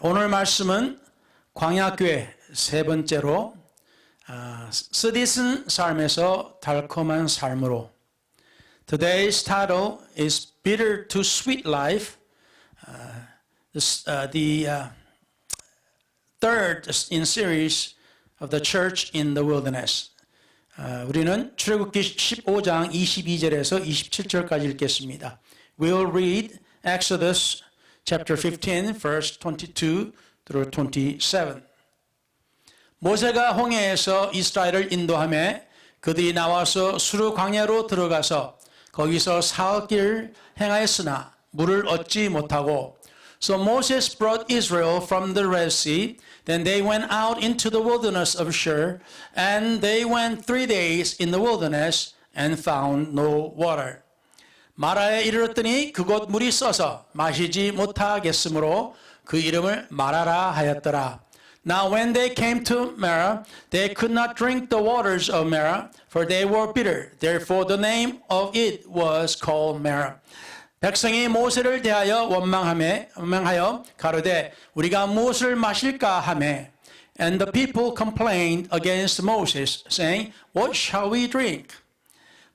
오늘 말씀은 광야교회 세 번째로 쓰디쓴 삶에서 달콤한 삶으로. Today's title is Bitter to Sweet Life. The third in series of the Church in the Wilderness. 우리는 출애굽기 15장 22절에서 27절까지 읽겠습니다. We'll read Exodus chapter 15, verse 22 through 27. 모세가 홍해에서 이스라엘을 인도하며 그들이 나와서 수르 광야로 들어가서 거기서 사흘길 행하였으나 물을 얻지 못하고 So Moses brought Israel from the Red Sea. Then they went out into the wilderness of Shur, and they went 3 days in the wilderness and found no water. 마라에 이르렀더니 그곳 물이 써서 마시지 못하겠으므로 그 이름을 마라라 하였더라. Now when they came to Marah, they could not drink the waters of Marah, for they were bitter. Therefore the name of it was called Marah. 백성이 모세를 대하여 원망하여 가로되 우리가 무엇을 마실까 하매 And the people complained against Moses, saying, What shall we drink?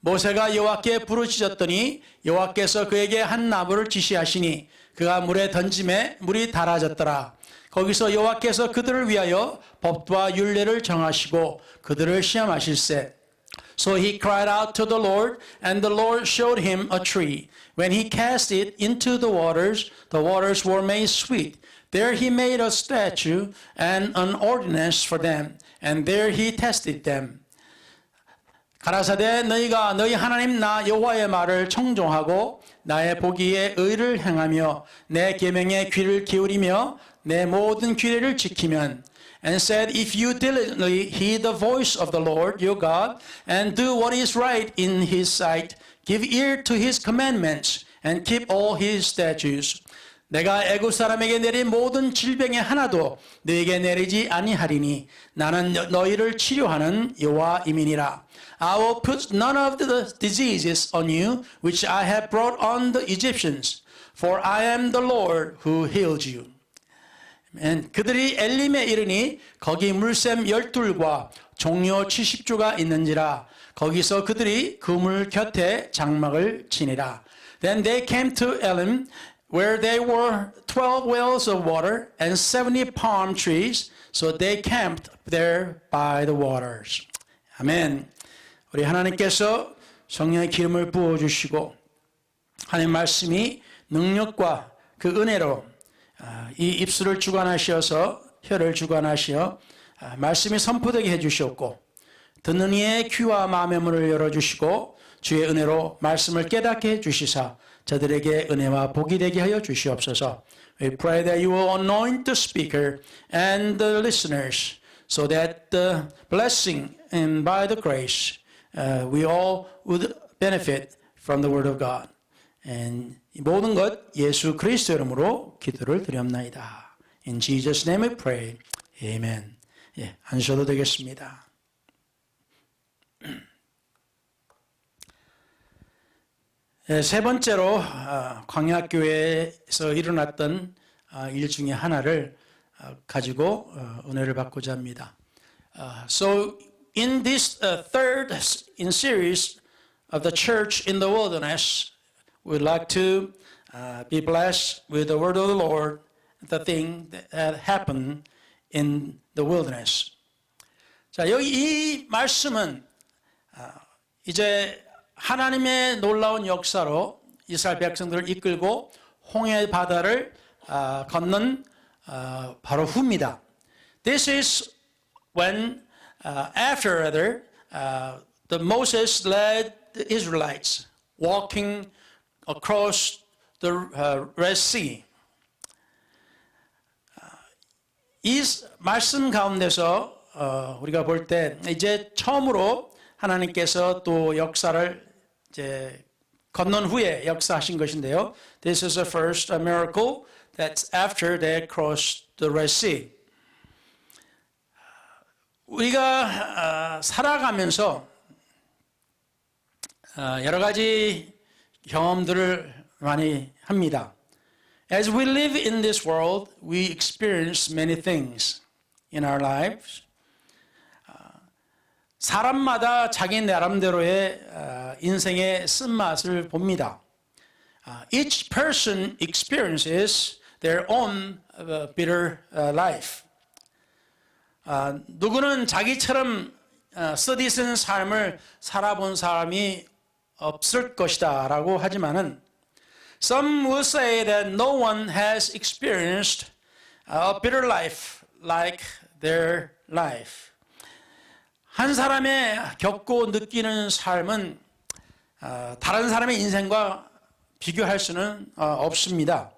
모세가 여호와께 부르짖었더니 여호와께서 그에게 한 나무를 지시하시니 그가 물에 던짐에 물이 달아졌더라. 거기서 여호와께서 그들을 위하여 법도와 율례를 정하시고 그들을 시험하실세. So he cried out to the Lord, and the Lord showed him a tree. When he cast it into the waters were made sweet. There he made a statue and an ordinance for them, and there he tested them. 가라사대 너희가 너희 하나님 나 여호와의 말을 청종하고 나의 보기에 의를 행하며 내 계명에 귀를 기울이며 내 모든 규례를 지키면 And said, If you diligently heed the voice of the Lord your God and do what is right in his sight, give ear to his commandments and keep all his statutes. 내가 애굽 사람에게 내린 모든 질병의 하나도 너에게 내리지 아니하리니 나는 너희를 치료하는 여호와임이니라. I will put none of the diseases on you which I have brought on the Egyptians, for I am the Lord who healed you. 그들이 엘림에 이르니 거기 물샘 12과 종려 70주가 있는지라 거기서 그들이 그 물 곁에 장막을 치니라. Then they came to Elim, where there were 12 wells of water and 70 palm trees, so they camped there by the waters. 아멘. 우리 하나님께서 성령의 기름을 부어주시고 하나님 말씀이 능력과 그 은혜로 이 입술을 주관하셔서 혀를 주관하시어 말씀이 선포되게 해주셨고 듣는 이의 귀와 마음의 문을 열어주시고 주의 은혜로 말씀을 깨닫게 해주시사 저들에게 은혜와 복이 되게 하여 주시옵소서. We pray that you will anoint the speaker and the listeners so that the blessing and by the grace we all would benefit from the word of God. And 이 모든 것 예수 그리스도 이름으로 기도를 드렸나이다. In Jesus' name we pray. Amen. 예, 앉으셔도 되겠습니다. 세 번째로 광야교회에서 일어났던 일 중에 하나를 가지고 은혜를 받고자 합니다. So in this third in series of the church in the wilderness, we'd like to be blessed with the word of the Lord, the thing that happened in the wilderness. 자, 여기 이 말씀은 이제 하나님의 놀라운 역사로 이스라엘 백성들을 이끌고 홍해 바다를 건넌 바로 후입니다. This is when after the Moses led the Israelites walking across the Red Sea. 이 말씀 가운데서 우리가 볼 때 이제 처음으로 하나님께서 또 역사를 이제 건넌 후에 역사하신 것인데요. This is the first miracle that's after they crossed the Red Sea. 우리가 살아가면서 여러 가지 경험들을 많이 합니다. As we live in this world, we experience many things in our lives. 사람마다 자기 나름대로의 인생의 쓴맛을 봅니다. Each person experiences their own bitter life. 누구는 자기처럼 쓰디쓴 삶을 살아본 사람이 없을 것이다 라고 하지만은 some will say that no one has experienced a bitter life like their life. 한 사람의 겪고 느끼는 삶은 다른 사람의 인생과 비교할 수는 없습니다.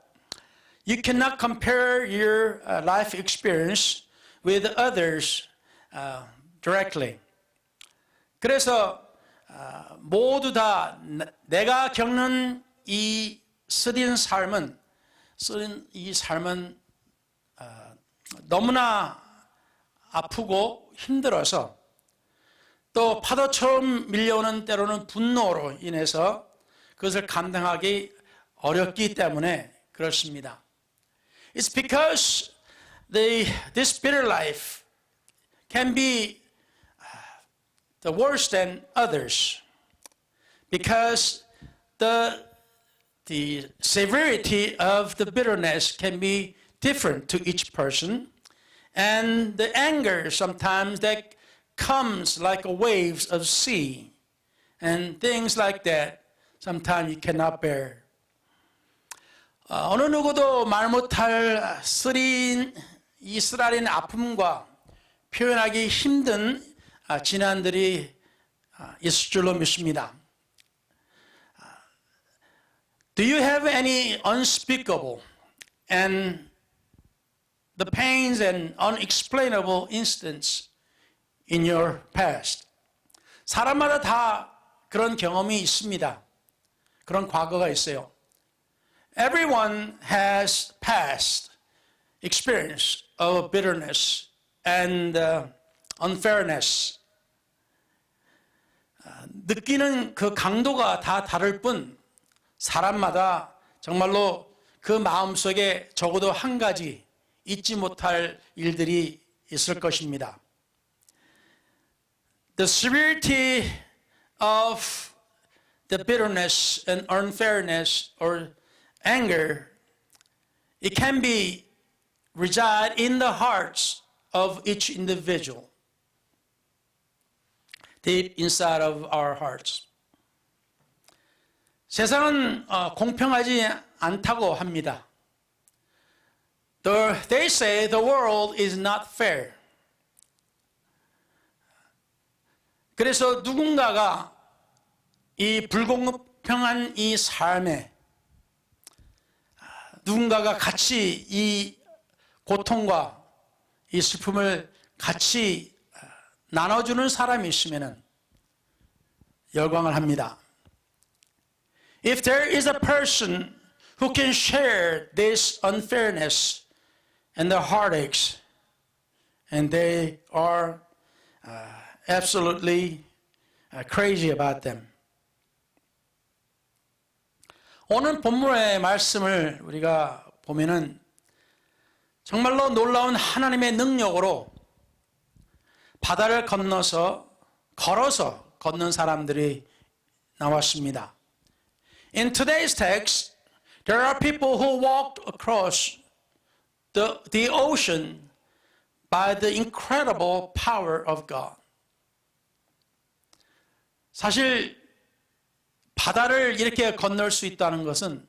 You cannot compare your life experience with others directly. 그래서 모두 다 내가 겪는 이 쓰린 이 삶은 너무나 아프고 힘들어서 또 파도처럼 밀려오는 때로는 분노로 인해서 그것을 감당하기 어렵기 때문에 그렇습니다. It's because this bitter life can be the worse than others because the severity of the bitterness can be different to each person, and the anger sometimes that comes like a waves of sea, and things like that sometimes you cannot bear. 어느 누구도 말 못할 이 쓰라린 아픔과 표현하기 힘든 진안들이 있을 줄로 믿습니다. Do you have any unspeakable and the pains and unexplainable incidents in your past? 사람마다 다 그런 경험이 있습니다. 그런 과거가 있어요. Everyone has past experience of bitterness and unfairness. 느끼는 그 강도가 다 다를 뿐 사람마다 정말로 그 마음속에 적어도 한 가지 잊지 못할 일들이 있을 것입니다. The severity of the bitterness and unfairness or anger, it can be reside in the hearts of each individual, deep inside of our hearts. 세상은 공평하지 않다고 합니다. They say the world is not fair. 그래서 누군가가 이 불공평한 이 삶에 누군가가 같이 이 고통과 이 슬픔을 같이 나눠주는 사람이 있으면 열광을 합니다. If there is a person who can share this unfairness and the heartaches, and they are absolutely crazy about them. 오늘 본문의 말씀을 우리가 보면은 정말로 놀라운 하나님의 능력으로 바다를 걸어서 걷는 사람들이 나왔습니다. In today's text, there are people who walked across the ocean by the incredible power of God. 사실 바다를 이렇게 건널 수 있다는 것은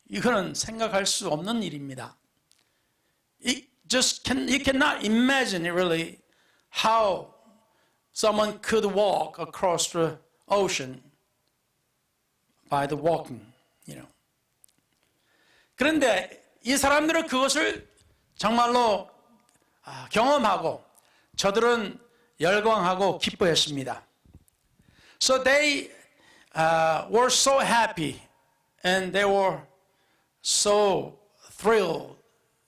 이거는 생각할 수 없는 일입니다. You cannot imagine really how someone could walk across the ocean by the walking, 그런데 이 사람들은 그것을 정말로 경험하고 저들은 열광하고 기뻐했습니다. So they were so happy and they were so thrilled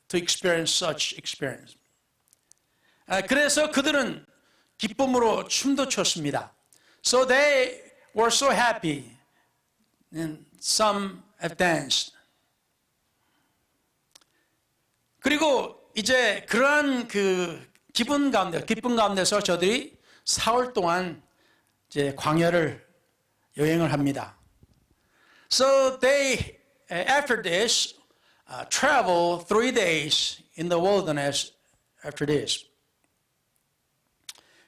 to experience such experience. 그래서 그들은 기쁨으로 춤도 췄습니다. So they were so happy and some have danced. 그리고 이제 그러한 그 기쁜 가운데서 저들이 4월 동안 이제 광야를 여행을 합니다. So they, after this, travel 3 days in the wilderness after this.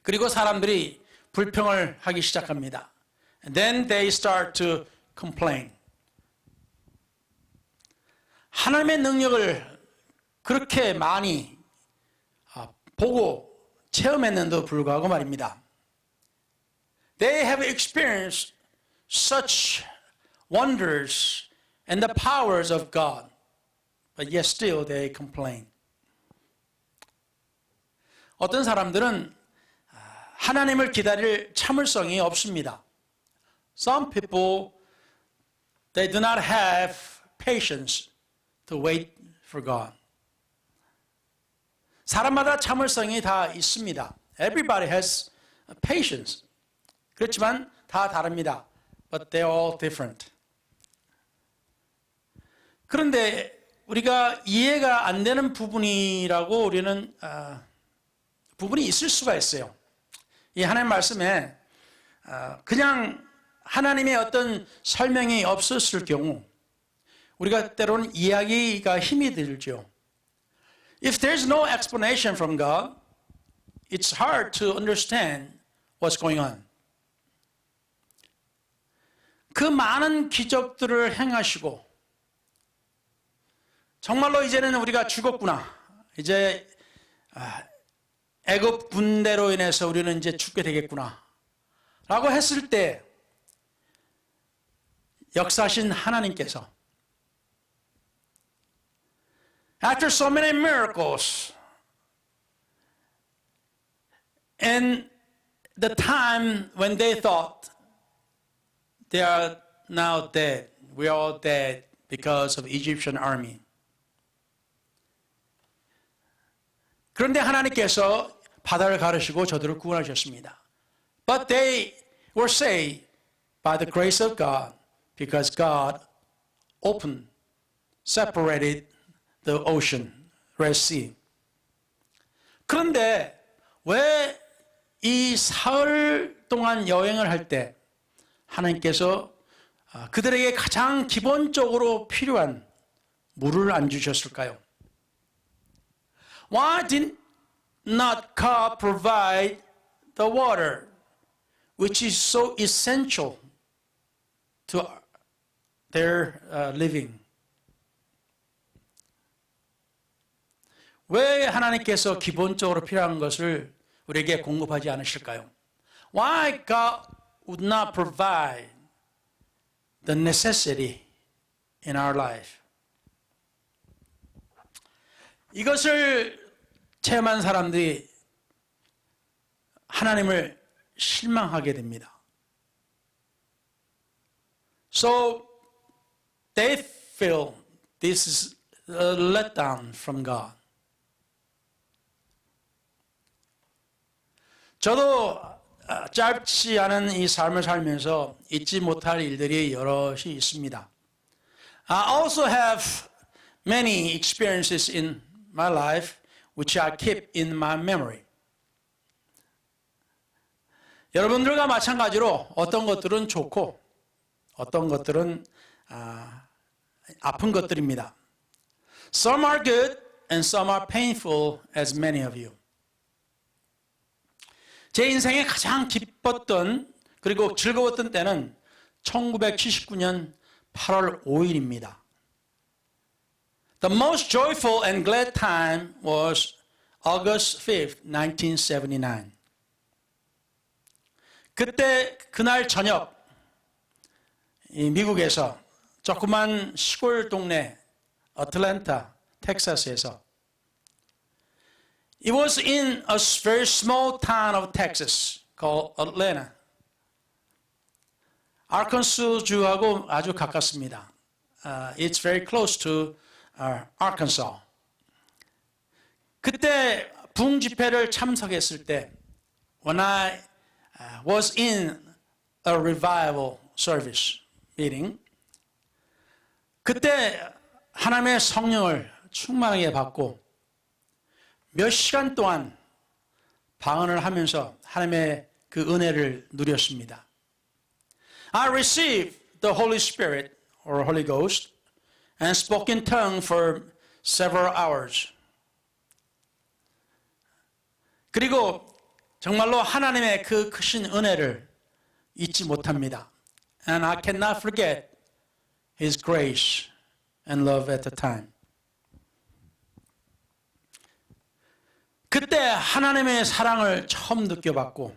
그리고 사람들이 불평을 하기 시작합니다. And then they start to complain. 하나님의 능력을 그렇게 많이 보고 체험했는데도 불구하고 말입니다. They have experienced such wonders and the powers of God, but yet still they complain. 어떤 사람들은 하나님을 기다릴 참을성이 없습니다. Some people, they do not have patience to wait for God. 사람마다 참을성이 다 있습니다. Everybody has patience. 그렇지만 다 다릅니다. But they're all different. 그런데 우리가 이해가 안 되는 부분이라고 우리는 부분이 있을 수가 있어요. 이 하나님 말씀에 그냥 하나님의 어떤 설명이 없었을 경우 우리가 때로는 이야기가 힘이 들죠. If there's no explanation from God, it's hard to understand what's going on. 그 많은 기적들을 행하시고 정말로 이제는 우리가 죽었구나. 이제 애굽 군대로 인해서 우리는 이제 죽게 되겠구나. 라고 했을 때 역사하신 하나님께서 After so many miracles and the time when they thought they are now dead, we are all dead because of Egyptian army. 그런데 하나님께서 바다를 가르시고 저들을 구원하셨습니다. But they were saved by the grace of God because God opened, separated the ocean, Red Sea. 그런데 왜 이 사흘 동안 여행을 할 때 하나님께서 그들에게 가장 기본적으로 필요한 물을 안 주셨을까요? Why did not God provide the water, which is so essential to their living? 왜 하나님께서 기본적으로 필요한 것을 우리에게 공급하지 않으실까요? Why God would not provide the necessity in our life? 이것을 체험한 사람들이 하나님을 실망하게 됩니다. So they feel this is a letdown from God. 저도 짧지 않은 이 삶을 살면서 잊지 못할 일들이 여럿이 있습니다. I also have many experiences in my life which I keep in my memory. 여러분들과 마찬가지로 어떤 것들은 좋고 어떤 것들은 아픈 것들입니다. Some are good and some are painful as many of you. 제 인생에 가장 기뻤던 그리고 즐거웠던 때는 1979년 8월 5일입니다. The most joyful and glad time was August 5th, 1979. 그때 그날 저녁 미국에서 조그만 시골 동네 어틀랜타, 텍사스에서 It was in a very small town of Texas called Atlanta. 아르칸소주하고 아주 가깝습니다. It's very close to Arkansas. 그때 부흥 집회를 참석했을 때, when I was in a revival service meeting, 그때 하나님의 성령을 충만하게 받고 몇 시간 동안 방언을 하면서 하나님의 그 은혜를 누렸습니다. I received the Holy Spirit or Holy Ghost and spoke in tongues for several hours. 그리고 정말로 하나님의 그 크신 은혜를 잊지 못합니다. And I cannot forget His grace and love at the time. 그때 하나님의 사랑을 처음 느껴봤고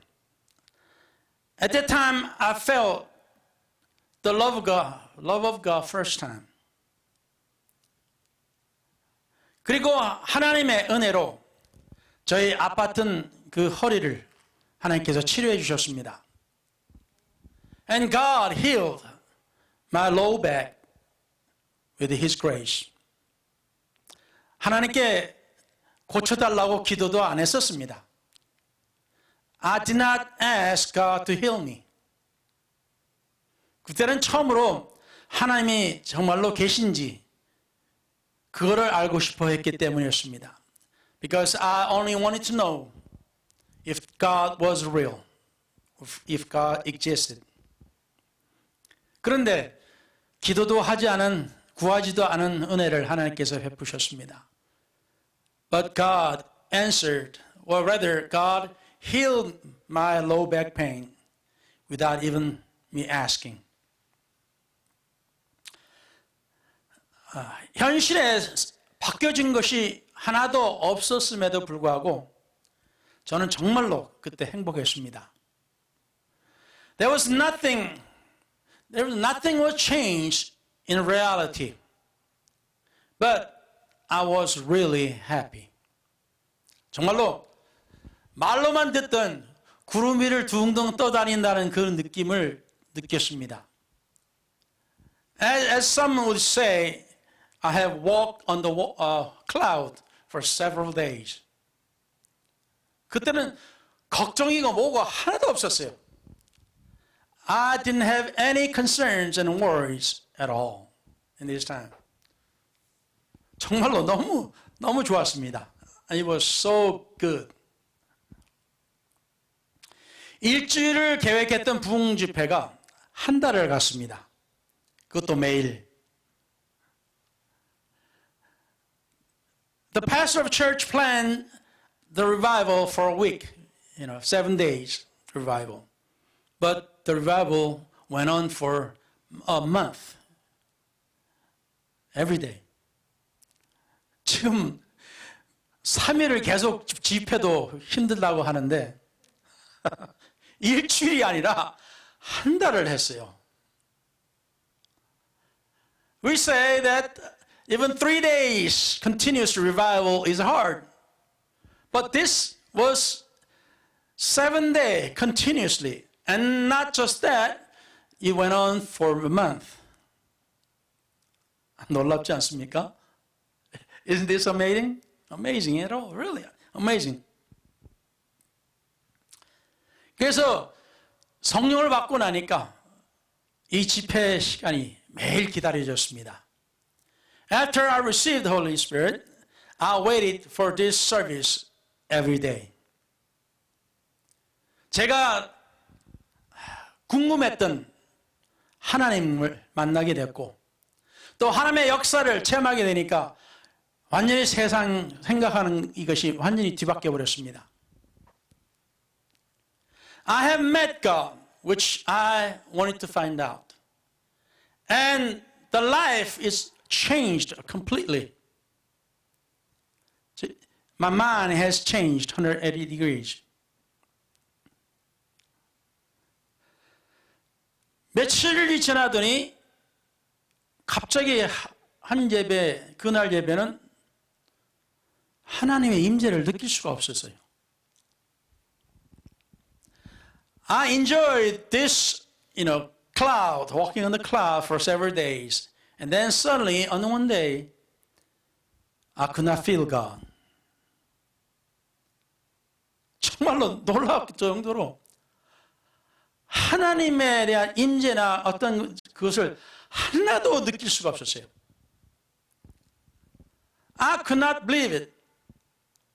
At that time I felt the love of God first time. 그리고 하나님의 은혜로 저희 아팠던 그 허리를 하나님께서 치료해 주셨습니다. And God healed my low back with His grace. 하나님께 고쳐달라고 기도도 안 했었습니다. I did not ask God to heal me. 그때는 처음으로 하나님이 정말로 계신지 그거를 알고 싶어 했기 때문이었습니다. Because I only wanted to know if God was real, if God existed. 그런데 기도도 하지 않은, 구하지도 않은 은혜를 하나님께서 베푸셨습니다. But God answered, or rather God healed my low back pain without even me asking. 현실에 바뀌어진 것이 하나도 없었음에도 불구하고 저는 정말로 그때 행복했습니다. There was nothing was changed in reality, but I was really happy. 정말로 말로만 듣던 구름 위를 둥둥 떠다닌다는 그 느낌을 느꼈습니다. As some would say, I have walked on the cloud for several days. 그때는 걱정이고 뭐고 하나도 없었어요. I didn't have any concerns and worries at all in this time. 정말로 너무 좋았습니다. It was so good. 일주일을 계획했던 부흥 집회가 한 달을 갔습니다. 그것도 매일. The pastor of church planned the revival for a week, 7 days revival. But the revival went on for a month. Every day. 지금 3일을 계속 집회도 힘들다고 하는데 일주일이 아니라 한 달을 했어요. We say that even 3 days continuous revival is hard. But this was 7 days continuously. And not just that, it went on for a month. 놀랍지 않습니까? Isn't this amazing? Amazing at all, really amazing. 그래서 성령을 받고 나니까 이 집회 시간이 매일 기다려졌습니다. After I received the Holy Spirit, I waited for this service every day. 제가 궁금했던 하나님을 만나게 됐고 또 하나님의 역사를 체험하게 되니까 완전히 세상 생각하는 이것이 완전히 뒤바뀌어 버렸습니다. I have met God, which I wanted to find out. And the life is changed completely. My mind has changed 180 degrees. 며칠이 지나더니 갑자기 한 예배, 그날 예배는 하나님의 임재를 느낄 수가 없었어요. I enjoyed this, cloud, walking on the cloud for several days. And then suddenly, on one day, I could not feel God. 정말로 놀라울 정도로 하나님에 대한 임재나 어떤 그것을 하나도 느낄 수가 없었어요. I could not believe it.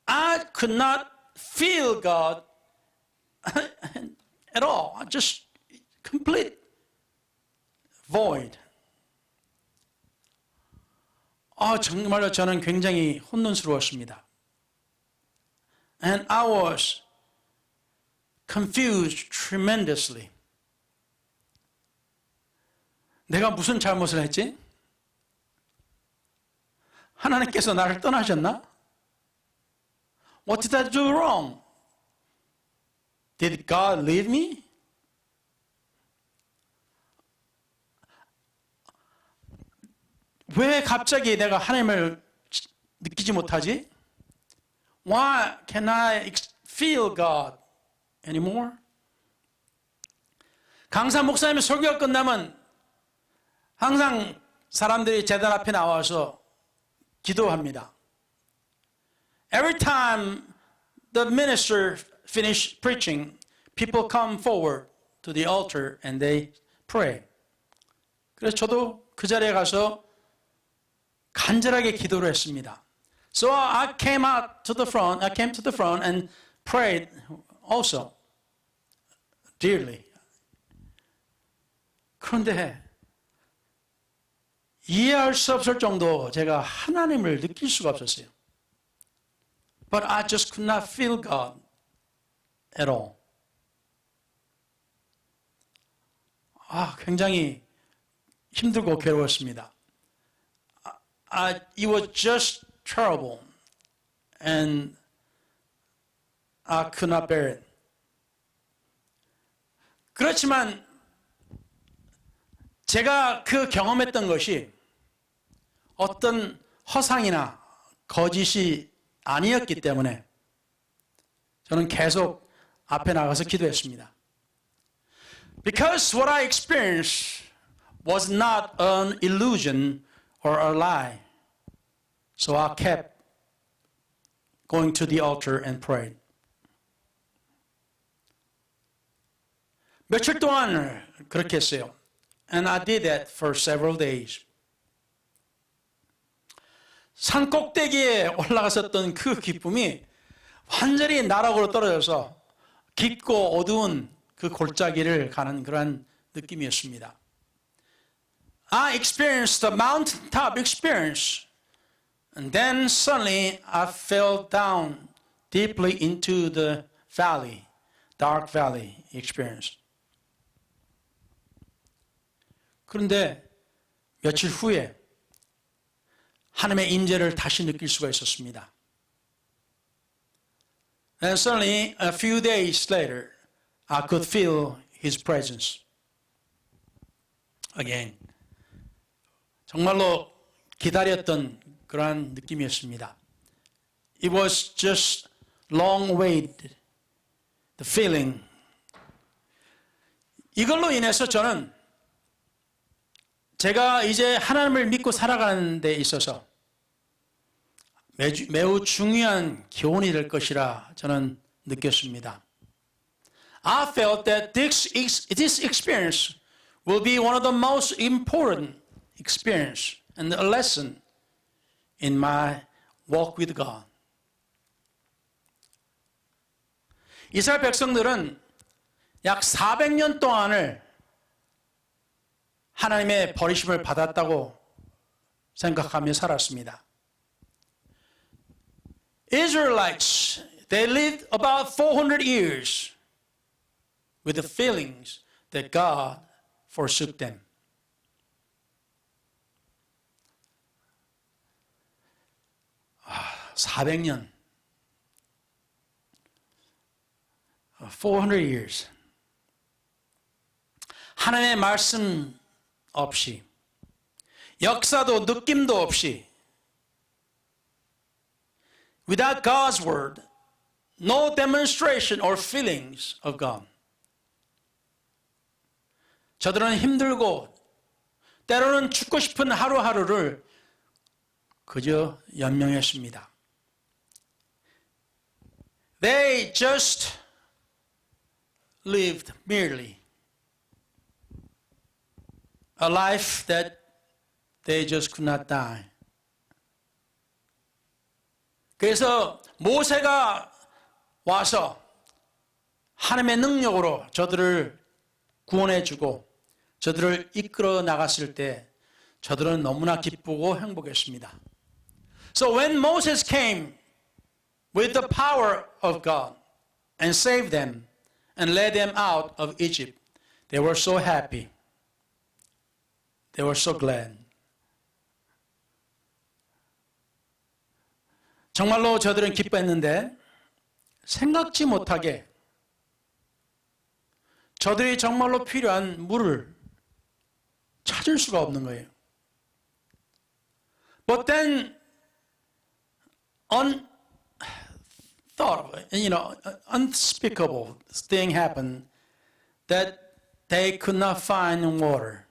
I could not feel God at all. Just complete void. 정말로 저는 굉장히 혼돈스러웠습니다. And I was confused tremendously. 내가 무슨 잘못을 했지? 하나님께서 나를 떠나셨나? What did I do wrong? Did God leave me? 왜 갑자기 내가 하나님을 느끼지 못하지? Why can I feel God anymore? 강사 목사님의 설교가 끝나면 항상 사람들이 제단 앞에 나와서 기도합니다. Every time the minister finished preaching, people come forward to the altar and they pray. 그래서 저도 그 자리에 가서 간절하게 기도를 했습니다. So I came to the front and prayed also dearly. 그런데 이해할 수 없을 정도 제가 하나님을 느낄 수가 없었어요. But I just could not feel God at all. 굉장히 힘들고 괴로웠습니다. It was just terrible, and I could not bear it. 그렇지만 제가 그 경험했던 것이 어떤 허상이나 거짓이 아니었기 때문에 저는 계속 앞에 나가서 기도했습니다. Because what I experienced was not an illusion or a lie. So I kept going to the altar and prayed. 며칠 동안 그렇게 했어요. And I did that for several days. 산 꼭대기에 올라갔었던 그 기쁨이 완전히 나락으로 떨어져서 깊고 어두운 그 골짜기를 가는 그러한 느낌이었습니다. I experienced the mountaintop experience, and then suddenly I fell down deeply into the valley, dark valley experience. 그런데 며칠 후에 하나님의 임재를 다시 느낄 수가 있었습니다. And suddenly, a few days later, I could feel His presence again. 정말로 기다렸던 그러한 느낌이었습니다. It was just long awaited, the feeling. 이걸로 인해서 저는 제가 이제 하나님을 믿고 살아가는 데 있어서 매우 중요한 교훈이 될 것이라 저는 느꼈습니다. I felt that this experience will be one of the most important experience and a lesson in my walk with God. 이스라엘 백성들은 약 400년 동안을 하나님의 버리심을 받았다고 생각하며 살았습니다. Israelites, they lived about 400 years with the feelings that God forsook them. 아, 400년. 400 years. 하나님의 말씀 없이, 역사도 느낌도 없이, without God's word, no demonstration or feelings of God. 저들은 힘들고 때로는 죽고 싶은 하루하루를 그저 연명했습니다. They just lived merely a life that they just could not die. 그래서 모세가 와서 하나님의 능력으로 저들을 구원해주고 저들을 이끌어 나갔을 때 저들은 너무나 기쁘고 행복했습니다. So when Moses came with the power of God and saved them and led them out of Egypt, they were so happy. They were so glad. 정말로 저들은 기뻐했는데 생각지 못하게 저들이 정말로 필요한 물을 찾을 수가 없는 거예요. But then unspeakable thing happened that they could not find water.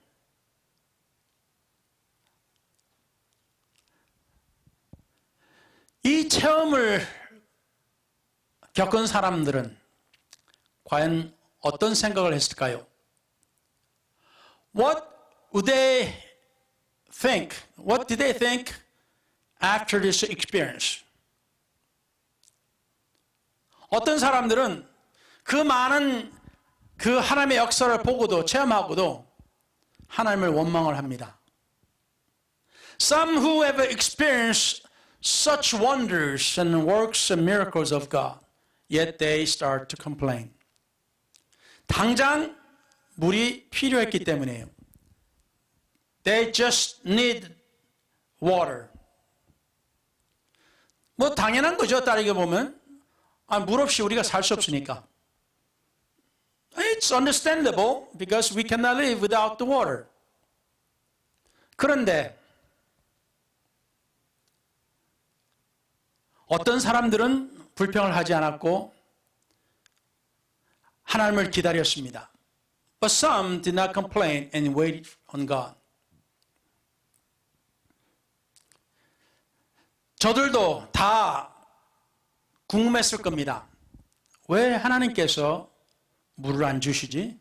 이 체험을 겪은 사람들은 과연 어떤 생각을 했을까요? What would they think? What did they think after this experience? 어떤 사람들은 그 많은 그 하나님의 역사를 보고도 체험하고도 하나님을 원망을 합니다. Some who have experienced such wonders and works and miracles of God, yet they start to complain. 당장 물이 필요했기 때문이에요. They just need water. 뭐 당연한 거죠. 따르게 보면 물 없이 우리가 살 수 없으니까. It's understandable because we cannot live without the water. 그런데 어떤 사람들은 불평을 하지 않았고 하나님을 기다렸습니다. But some did not complain and waited on God. 저들도 다 궁금했을 겁니다. 왜 하나님께서 물을 안 주시지?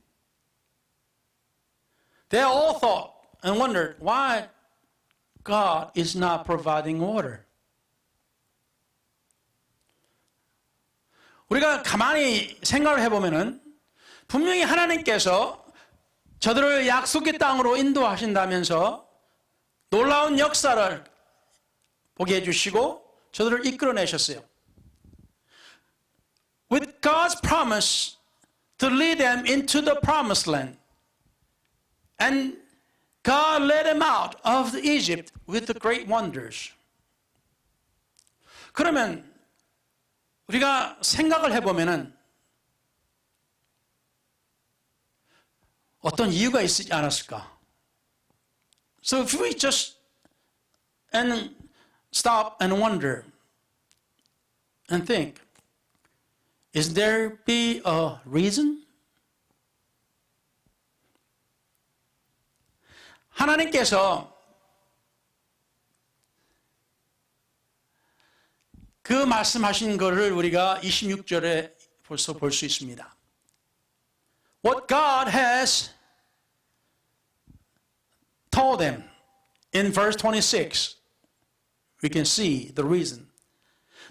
They all thought and wondered why God is not providing water. 우리가 가만히 생각을 해보면은 분명히 하나님께서 저들을 약속의 땅으로 인도하신다면서 놀라운 역사를 보게 해주시고 저들을 이끌어내셨어요. With God's promise to lead them into the promised land. And God led them out of Egypt with the great wonders. 그러면 우리가 생각을 해보면은 어떤 이유가 있지 않았을까? So if we just and stop and wonder and think, is there be a reason? 하나님께서 그 말씀하신 것을 우리가 26절에 벌써 볼 수 있습니다. What God has told them in verse 26, we can see the reason.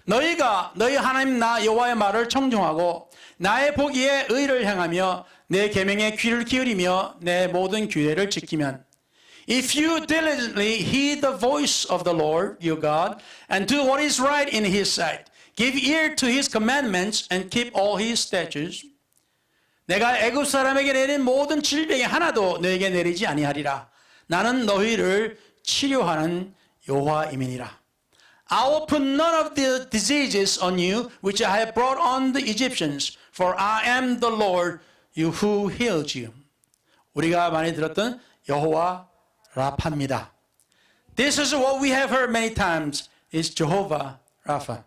너희가 너희 하나님 나 여호와의 말을 청종하고 나의 보기에 의를 행하며 내 계명에 귀를 기울이며 내 모든 규례를 지키면 If you diligently heed the voice of the Lord your God and do what is right in his sight, give ear to his commandments and keep all his statutes, 내가 애굽 사람에게 내린 모든 질병이 하나도 너에게 내리지 아니하리라. 나는 너희를 치료하는 여호와임이니라. I will put none of the diseases on you which I have brought on the Egyptians, for I am the Lord you who heals you. 우리가 많이 들었던 여호와 라파입니다. This is what we have heard many times is Jehovah Rapha.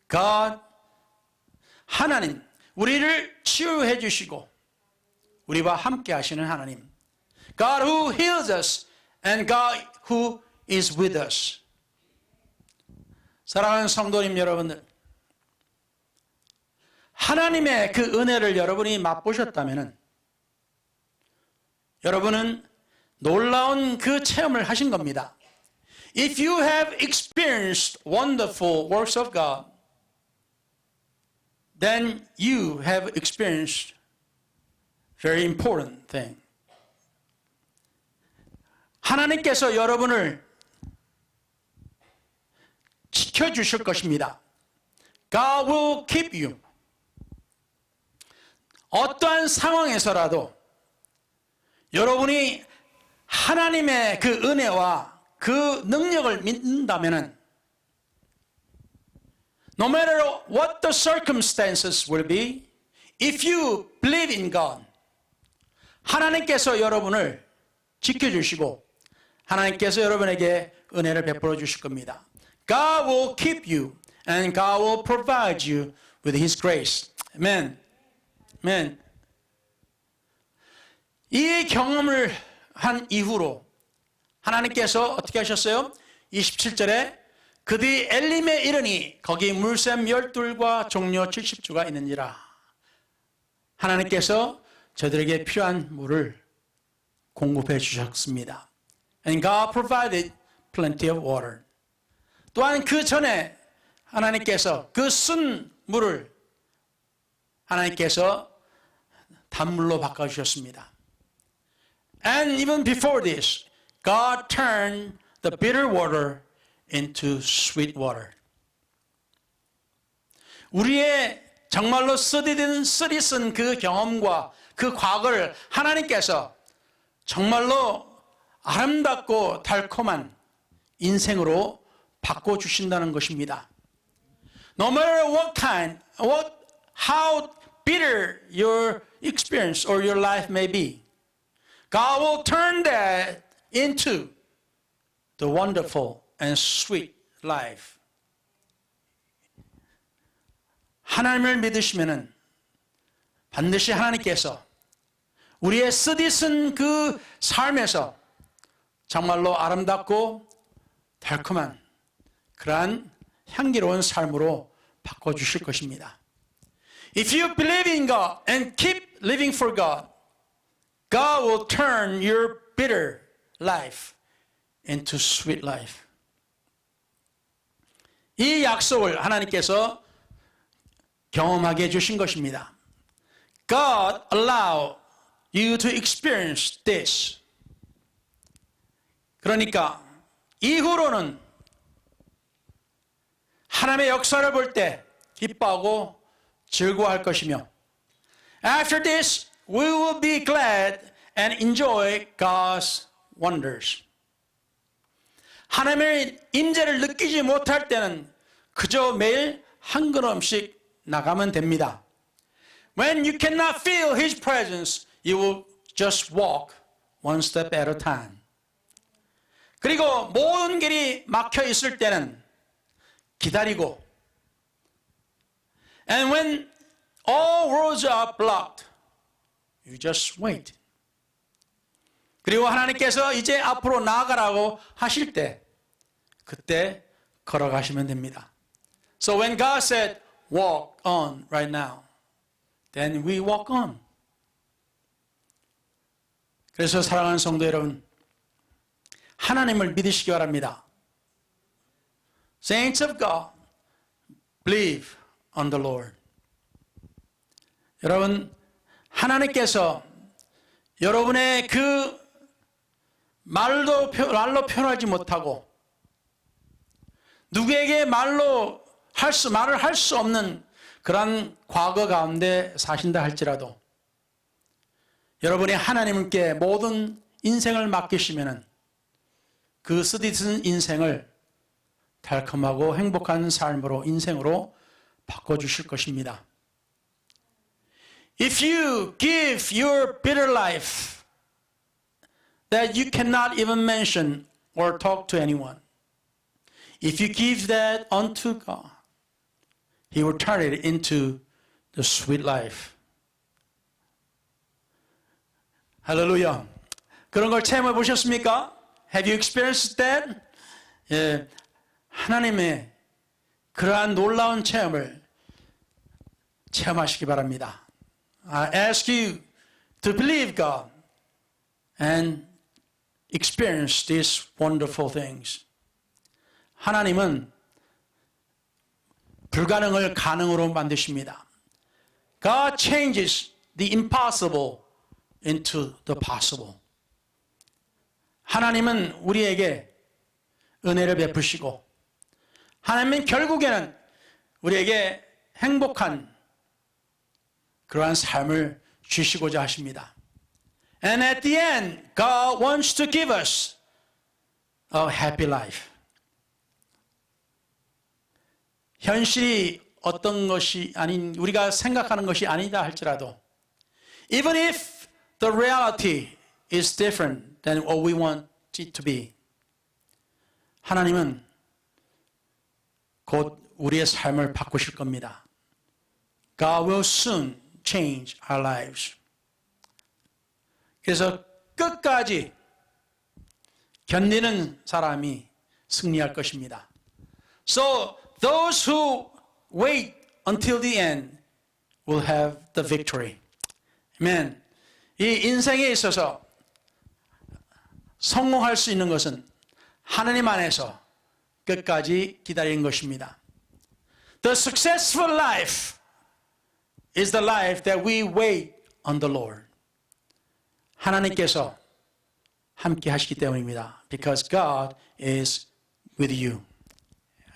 God, 하나님, 우리를 치유해 주시고 우리와 함께 하시는 하나님. God who heals us and God who is with us. 사랑하는 성도님 여러분들, 하나님의 그 은혜를 여러분이 맛보셨다면 여러분은 놀라운 그 체험을 하신 겁니다. If you have experienced wonderful works of God, then you have experienced very important thing. 하나님께서 여러분을 지켜주실 것입니다. God will keep you. 어떠한 상황에서라도 여러분이 하나님의 그 은혜와 그 능력을 믿는다면 no matter what the circumstances will be, if you believe in God, 하나님께서 여러분을 지켜주시고 하나님께서 여러분에게 은혜를 베풀어 주실 겁니다. God will keep you and God will provide you with His grace. Amen. Amen. 이 경험을 한 이후로 하나님께서 어떻게 하셨어요? 27절에 그 뒤 엘림에 이르니 거기 물샘 12과 종려 70주가 있느니라. 하나님께서 저들에게 필요한 물을 공급해 주셨습니다. And God provided plenty of water. 또한 그 전에 하나님께서 그 쓴 물을 하나님께서 단물로 바꿔주셨습니다. And even before this, God turned the bitter water into sweet water. 우리의 정말로 쓰디쓴 그 경험과 그 과거를 하나님께서 정말로 아름답고 달콤한 인생으로 바꿔주신다는 것입니다. No matter how bitter your experience or your life may be, God will turn that into the wonderful and sweet life. 하나님을 믿으시면은 반드시 하나님께서 우리의 쓰디쓴 그 삶에서 정말로 아름답고 달콤한 그러한 향기로운 삶으로 바꿔주실 것입니다. If you believe in God and keep living for God, God will turn your bitter life into sweet life. 이 약속을 하나님께서 경험하게 해주신 것입니다. God allow you to experience this. 그러니까 이후로는 하나님의 역사를 볼 때 기뻐하고 즐거워할 것이며 After this, we will be glad and enjoy God's wonders. 하나님의 임재를 느끼지 못할 때는 그저 매일 한 걸음씩 나가면 됩니다. When you cannot feel His presence, you will just walk one step at a time. 그리고 모든 길이 막혀 있을 때는 기다리고 And when all roads are blocked, you just wait. 그리고 하나님께서 이제 앞으로 나아가라고 하실 때 그때 걸어가시면 됩니다. So when God said, walk on right now, then we walk on. 그래서 사랑하는 성도 여러분, 하나님을 믿으시기 바랍니다. Saints of God, believe on the Lord. 여러분, 하나님께서 여러분의 그 말로 표현하지 못하고 누구에게 말을 할 수 없는 그런 과거 가운데 사신다 할지라도 여러분이 하나님께 모든 인생을 맡기시면은 그 쓰디쓴 인생을 달콤하고 행복한 삶으로 인생으로 바꿔주실 것입니다. If you give your bitter life that you cannot even mention or talk to anyone, if you give that unto God, He will turn it into the sweet life. 할렐루야. 그런 걸 체험해 보셨습니까? Have you experienced that? 예, 하나님의 그러한 놀라운 체험을 체험하시기 바랍니다. I ask you to believe God and experience these wonderful things. 하나님은 불가능을 가능으로 만드십니다. God changes the impossible into the possible. 하나님은 우리에게 은혜를 베푸시고 하나님은 결국에는 우리에게 행복한 그러한 삶을 주시고자 하십니다. And at the end, God wants to give us a happy life. 현실이 어떤 것이 아닌 우리가 생각하는 것이 아니다 할지라도 even if the reality is different than what we want it to be 하나님은 곧 우리의 삶을 바꾸실 겁니다. God will soon change our lives. 그래서 끝까지 견디는 사람이 승리할 것입니다. So those who wait until the end will have the victory. Amen. 이 인생에 있어서 성공할 수 있는 것은 하나님 안에서 끝까지 기다리는 것입니다. The successful life is the life that we wait on the Lord. 하나님께서 함께 하시기 때문입니다. Because God is with you.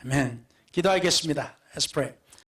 Amen. 기도하겠습니다. Let's pray.